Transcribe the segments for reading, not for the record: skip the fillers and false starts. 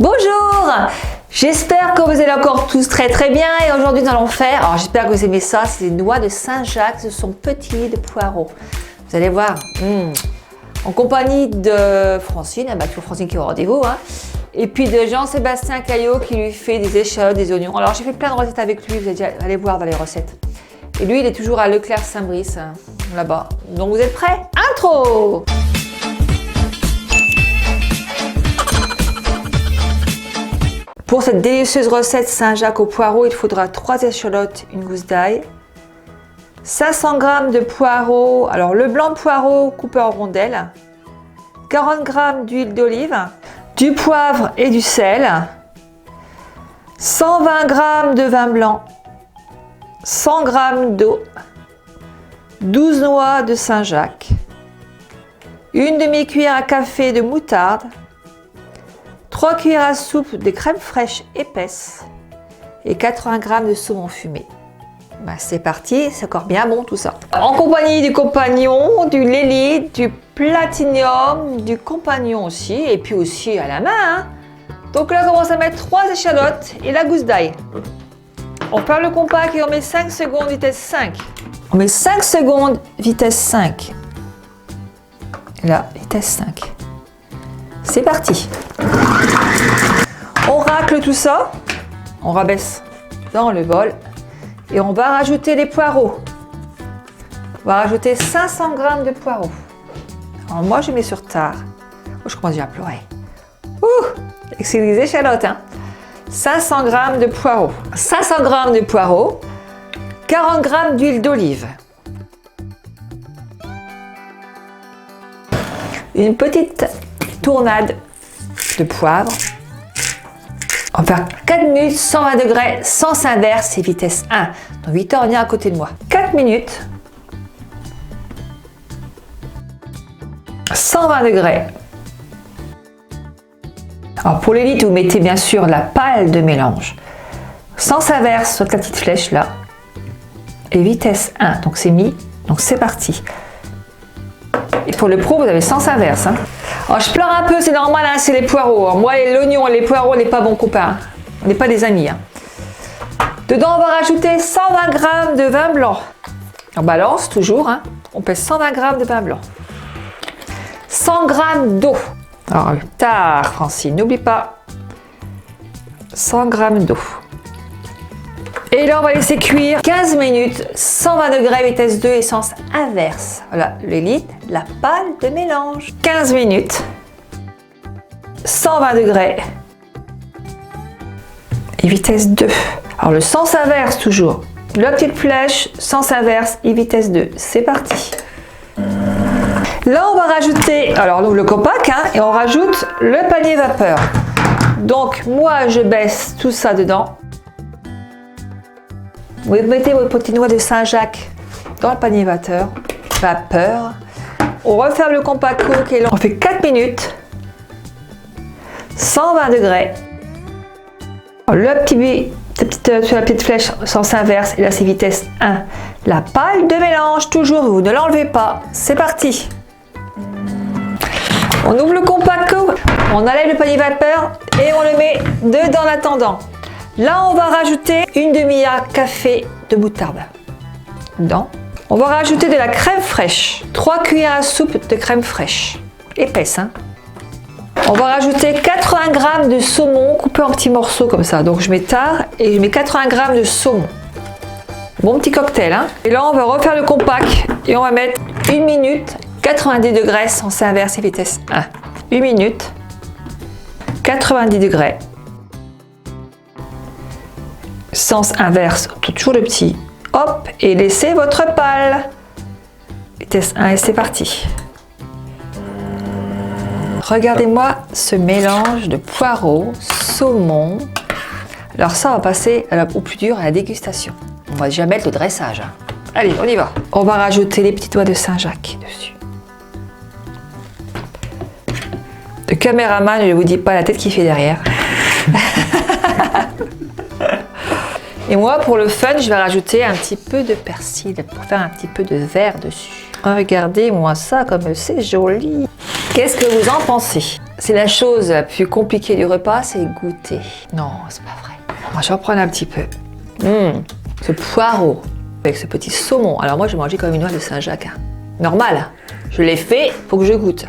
Bonjour, j'espère que vous allez encore tous très bien et aujourd'hui nous allons faire, alors j'espère que vous aimez ça, c'est des noix de Saint-Jacques, ce sont petits de poireaux. Vous allez voir, en compagnie de Francine, toujours Francine qui est au rendez-vous, et puis de Jean-Sébastien Caillot qui lui fait des échalotes, des oignons. Alors j'ai fait plein de recettes avec lui, vous allez voir dans les recettes. Et lui il est toujours à Leclerc-Saint-Brice, là-bas. Donc vous êtes prêts? Intro! Pour cette délicieuse recette Saint-Jacques au poireau, il faudra 3 échalotes, une gousse d'ail, 500 g de poireaux, alors le blanc de poireau coupé en rondelles, 40 g d'huile d'olive, du poivre et du sel, 120 g de vin blanc, 100 g d'eau, 12 noix de Saint-Jacques, une demi-cuillère à café de moutarde, 3 cuillères à soupe de crème fraîche épaisse et 80 g de saumon fumé. C'est parti, c'est encore bien bon tout ça. En compagnie du compagnon, du l'élite, du platinium, du compagnon aussi, et puis aussi à la main. Donc là, on commence à mettre 3 échalotes et la gousse d'ail. On ferme le compact et on met 5 secondes vitesse 5. On met 5 secondes vitesse 5. Et là, vitesse 5. C'est parti. On racle tout ça, on rabaisse dans le bol et on va rajouter les poireaux. On va rajouter 500 g de poireaux. Alors moi je mets sur tard. Je commence déjà à pleurer. C'est des échalotes. 500 g de poireaux. 500 g de poireaux. 40 g d'huile d'olive. Une petite tournade de poivre. On va faire 4 minutes, 120 degrés, sens inverse et vitesse 1. Donc 8 heures, on est à côté de moi. 4 minutes, 120 degrés. Alors pour l'élite, vous mettez bien sûr la palle de mélange. Sens inverse sur la petite flèche là. Et vitesse 1. Donc c'est mis. Donc c'est parti. Et pour le pro, vous avez sens inverse. Alors je pleure un peu, c'est normal, c'est les poireaux. Moi, l'oignon et les poireaux, on n'est pas bons copains. On n'est pas des amis. Dedans, on va rajouter 120 g de vin blanc. On balance toujours. On pèse 120 g de vin blanc. 100 g d'eau. Alors, tard, Francine, n'oublie pas. 100 g d'eau. Et là, on va laisser cuire 15 minutes, 120 degrés, vitesse 2 et sens inverse. Voilà, l'élite, la palle de mélange. 15 minutes, 120 degrés et vitesse 2. Alors, le sens inverse toujours. La petite flèche, sens inverse et vitesse 2. C'est parti. Là, on va rajouter, alors le compact, et on rajoute le panier vapeur. Donc, moi, je baisse tout ça dedans. Vous mettez vos petites noix de Saint-Jacques dans le panier vapeur. On referme le compact cook et là, on fait 4 minutes. 120 degrés. Le petit sur la petite flèche sens inverse et là c'est vitesse 1. La palle de mélange, toujours, vous ne l'enlevez pas. C'est parti. On ouvre le compact cook, on enlève le panier vapeur et on le met dedans en attendant. Là, on va rajouter une demi-cuillère à café de moutarde. Dedans. On va rajouter de la crème fraîche. 3 cuillères à soupe de crème fraîche. Épaisse, On va rajouter 80 g de saumon coupé en petits morceaux comme ça. Donc, je mets tard et je mets 80 g de saumon. Bon petit cocktail, Et là, on va refaire le compact et on va mettre 1 minute, 90 degrés, sens inverse et vitesse 1. 1 minute, 90 degrés. Sens inverse, toujours le petit, hop, et laissez votre palle. Vitesse 1 et c'est parti. Regardez-moi ce mélange de poireaux, saumon. Alors ça, on va passer au plus dur, à la dégustation. On va déjà mettre le dressage. Allez, on y va. On va rajouter les petites noix de Saint-Jacques dessus. Le caméraman, je ne vous dis pas la tête qu'il fait derrière. Et moi, pour le fun, je vais rajouter un petit peu de persil pour faire un petit peu de vert dessus. Regardez-moi ça, comme c'est joli. Qu'est-ce que vous en pensez? C'est la chose la plus compliquée du repas, c'est goûter. Non, c'est pas vrai. Moi, je vais en prendre un petit peu. Ce poireau avec ce petit saumon. Alors moi, je mangeais comme une noix de Saint-Jacques. Hein. Normal. Je l'ai fait, faut que je goûte.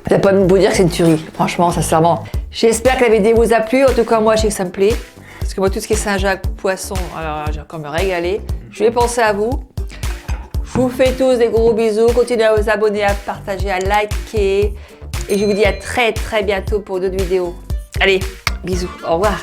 T'as pas beau dire que c'est une tuerie. Franchement, sincèrement. J'espère que la vidéo vous a plu. En tout cas, moi, je sais que ça me plaît. Parce que moi, tout ce qui est Saint-Jacques, poisson, alors j'ai encore me régaler. Je vais penser à vous. Je vous fais tous des gros bisous. Continuez à vous abonner, à partager, à liker. Et je vous dis à très bientôt pour d'autres vidéos. Allez, bisous. Au revoir.